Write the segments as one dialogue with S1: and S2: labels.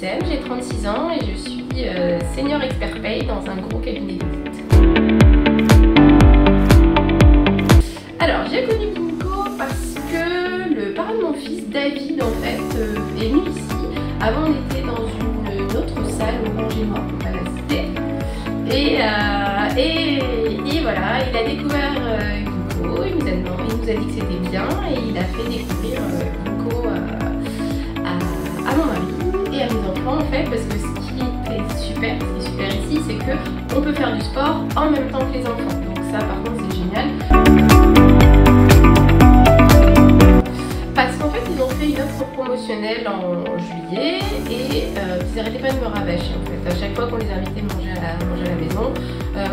S1: Sam, j'ai 36 ans et je suis senior expert paye dans un gros cabinet d'audit. Alors j'ai connu Ginkgo parce que le parrain de mon fils, David, en fait, est venu ici. Avant on était dans une autre salle au Rangénois, pour pas la citer. Et voilà, il a découvert Ginkgo, il nous a dit que c'était bien et il a fait découvrir Ginkgo à mon mari et à mes enfants en fait, parce que ce qui est super ici, c'est que on peut faire du sport en même temps que les enfants. Donc ça par contre c'est génial. Parce qu'en fait ils ont fait une offre promotionnelle en juillet et ils n'arrêtaient pas de me rabâcher en fait. À chaque fois qu'on les invitait manger à la maison,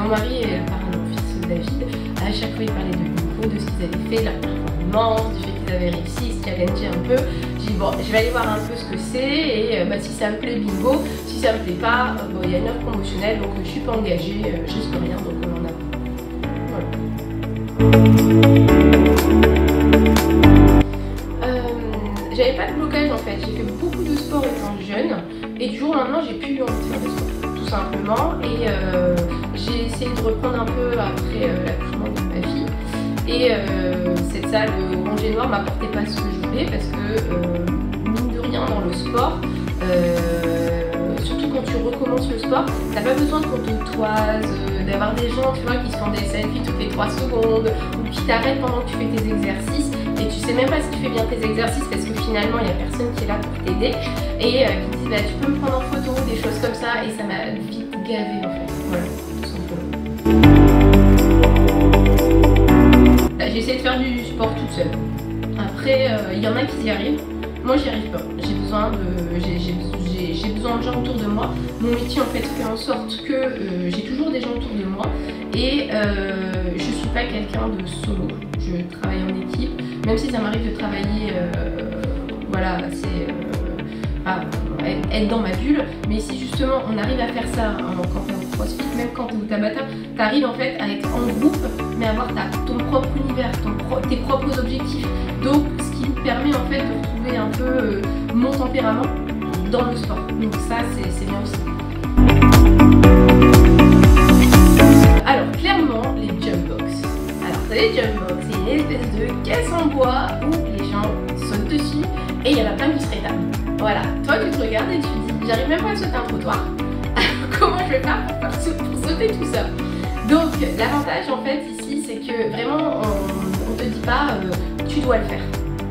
S1: mon mari et le parrain de mon fils David, à chaque fois ils parlaient de Ginkgo, de ce qu'ils avaient fait, de leur performance, du fait qu'ils avaient réussi, se challenger un peu. J'ai dit bon, je vais aller voir un peu ce que c'est et si ça me plaît bingo, si ça me plaît pas, bon, il y a une offre promotionnelle donc je suis pas engagée, je risque rien donc on en a. Voilà. J'avais pas de blocage en fait, j'ai fait beaucoup de sport étant jeune et du jour au lendemain j'ai plus eu envie de faire de sport tout simplement et j'ai essayé de reprendre un peu après l'accouchement de ma fille et cette salle au Rangénois m'apportait pas ce que je voulais parce que mine de rien dans le sport, surtout quand tu recommences le sport, t'as pas besoin qu'on te toise, d'avoir des gens tu vois, qui se font des selfies toutes les 3 secondes ou qui t'arrêtent pendant que tu fais tes exercices et tu sais même pas si tu fais bien tes exercices parce que finalement il y a personne qui est là pour t'aider et qui disent bah, tu peux me prendre en photo, des choses comme ça et ça m'a vite gavé en fait, voilà, tout simplement. J'ai essayé de faire du sport toute seule. Après il y en a qui y arrivent, moi j'y arrive pas, j'ai besoin de gens autour de moi. Mon métier en fait fait en sorte que j'ai toujours des gens autour de moi et je suis pas quelqu'un de solo, je travaille en équipe, même si ça m'arrive de travailler voilà, être dans ma bulle, mais si justement on arrive à faire ça quand t'es en crossfit, même quand t'es au Tabata, t'arrives en fait à être en groupe mais avoir ton propre univers, tes propres objectifs, donc ce qui me permet en fait de retrouver un peu mon tempérament dans le sport, donc ça c'est bien aussi. Alors clairement les jump box. Alors les jump box, c'est une espèce de caisse en bois où les gens sautent dessus et il y en a plein qui se rétament. Voilà, toi tu te regardes et tu te dis j'arrive même pas à sauter un trottoir, comment je vais faire pour sauter tout ça? Donc l'avantage en fait ici c'est que vraiment on te dit pas tu dois le faire.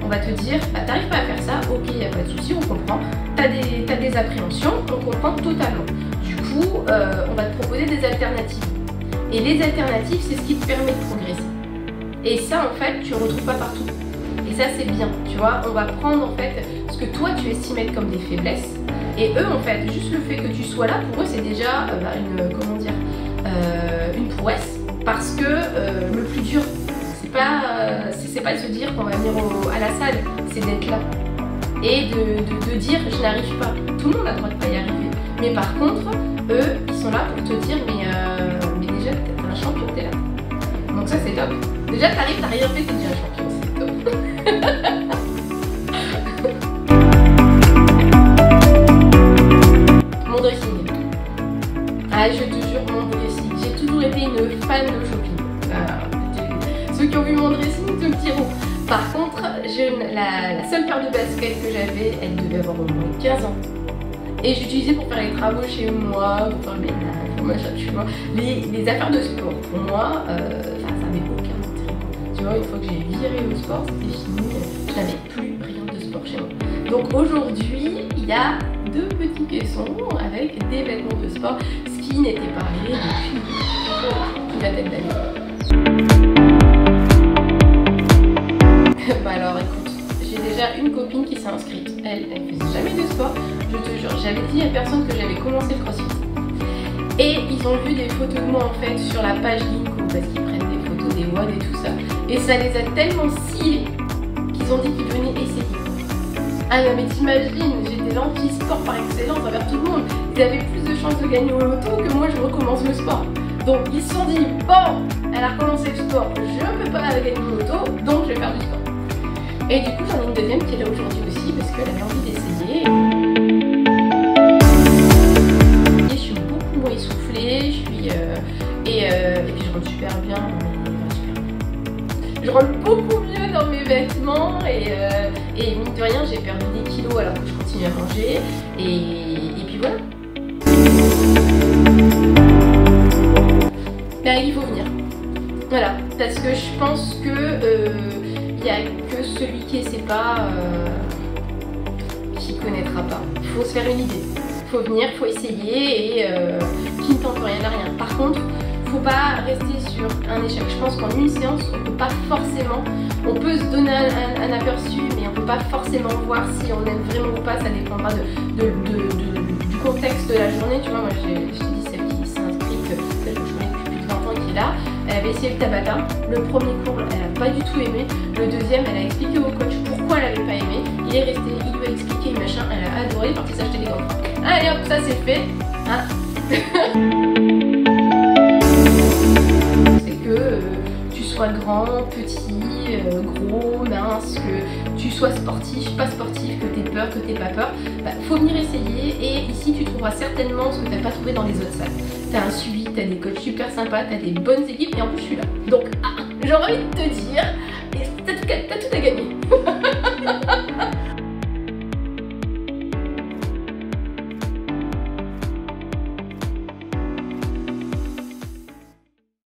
S1: On va te dire, bah, t'arrives pas à faire ça, ok, il n'y a pas de souci, on comprend. T'as des appréhensions, on comprend totalement. Du coup, on va te proposer des alternatives. Et les alternatives, c'est ce qui te permet de progresser. Et ça, en fait, tu ne retrouves pas partout. Et ça, c'est bien, tu vois. On va prendre, en fait, ce que toi, tu estimes être comme des faiblesses. Et eux, en fait, juste le fait que tu sois là, pour eux, c'est déjà une prouesse. Parce que le plus dur, c'est pas de se dire qu'on va venir à la salle, c'est d'être là et de dire je n'arrive pas. Tout le monde a le droit de pas y arriver, mais par contre eux ils sont là pour te dire mais déjà t'es un champion, t'es là, donc ça c'est top. Déjà t'arrives, t'as rien fait, t'es déjà un champion, c'est top. Mon dressing, ah je te jure, mon dressing, j'ai toujours été une fan de shopping. Ceux qui ont vu mon dressing te le diront. Par contre, la seule paire de baskets que j'avais, elle devait avoir au moins 15 ans. Et j'utilisais pour faire les travaux chez moi, pour faire le ménage, pour machin, tu vois. Les affaires de sport, pour moi, ça n'avait aucun intérêt. Tu vois, une fois que j'ai viré le sport, c'était fini. Je n'avais plus rien de sport chez moi. Donc aujourd'hui, il y a 2 petits caissons avec des vêtements de sport, ce qui n'était pas arrivé depuis la tête d'année. Bah alors écoute, j'ai déjà une copine qui s'est inscrite, elle faisait jamais de sport, je te jure, j'avais dit à personne que j'avais commencé le crossfit. Et ils ont vu des photos de moi en fait sur la page Ginkgo parce qu'ils prennent des photos des WOD et tout ça. Et ça les a tellement sciés qu'ils ont dit qu'ils venaient essayer. Ah non mais t'imagines, j'étais l'anti-sport par excellence envers tout le monde. Ils avaient plus de chances de gagner au loto que moi je recommence le sport. Donc ils se sont dit, bon, elle a recommencé le sport, je ne peux pas gagner au loto, donc je vais faire du sport. Et du coup j'en ai une deuxième qui est là aujourd'hui aussi parce qu'elle avait envie d'essayer. Je rentre beaucoup mieux dans mes vêtements et mine de rien j'ai perdu des kilos alors que je continue à manger et puis voilà. Ben, il faut venir. Voilà, parce que je pense que il n'y a que celui qui essaie pas qui connaîtra pas. Il faut se faire une idée. Il faut venir, il faut essayer et qui ne tente rien à rien. Par contre, faut pas rester sur un échec. Je pense qu'en une séance, on peut pas forcément, on peut se donner un aperçu, mais on peut pas forcément voir si on aime vraiment ou pas. Ça dépendra du contexte de la journée. Tu vois, moi je te dis celle qui s'est inscrite, celle que je connais depuis plus de 20 ans qui est là, elle avait essayé le Tabata. Le premier cours, elle a pas du tout aimé. Le deuxième, elle a expliqué au coach pourquoi elle avait pas aimé. Il est resté, il lui a expliqué machin, elle a adoré, elle est partie s'acheter des gants. Allez hop, ça c'est fait. Hein. Tu sois grand, petit, gros, mince, que tu sois sportif, pas sportif, que t'aies peur, que t'aies pas peur, bah, faut venir essayer et ici tu trouveras certainement ce que t'as pas trouvé dans les autres salles. T'as un suivi, t'as des coachs super sympas, t'as des bonnes équipes et en plus je suis là. Donc j'ai envie de te dire, t'as tout à gagner.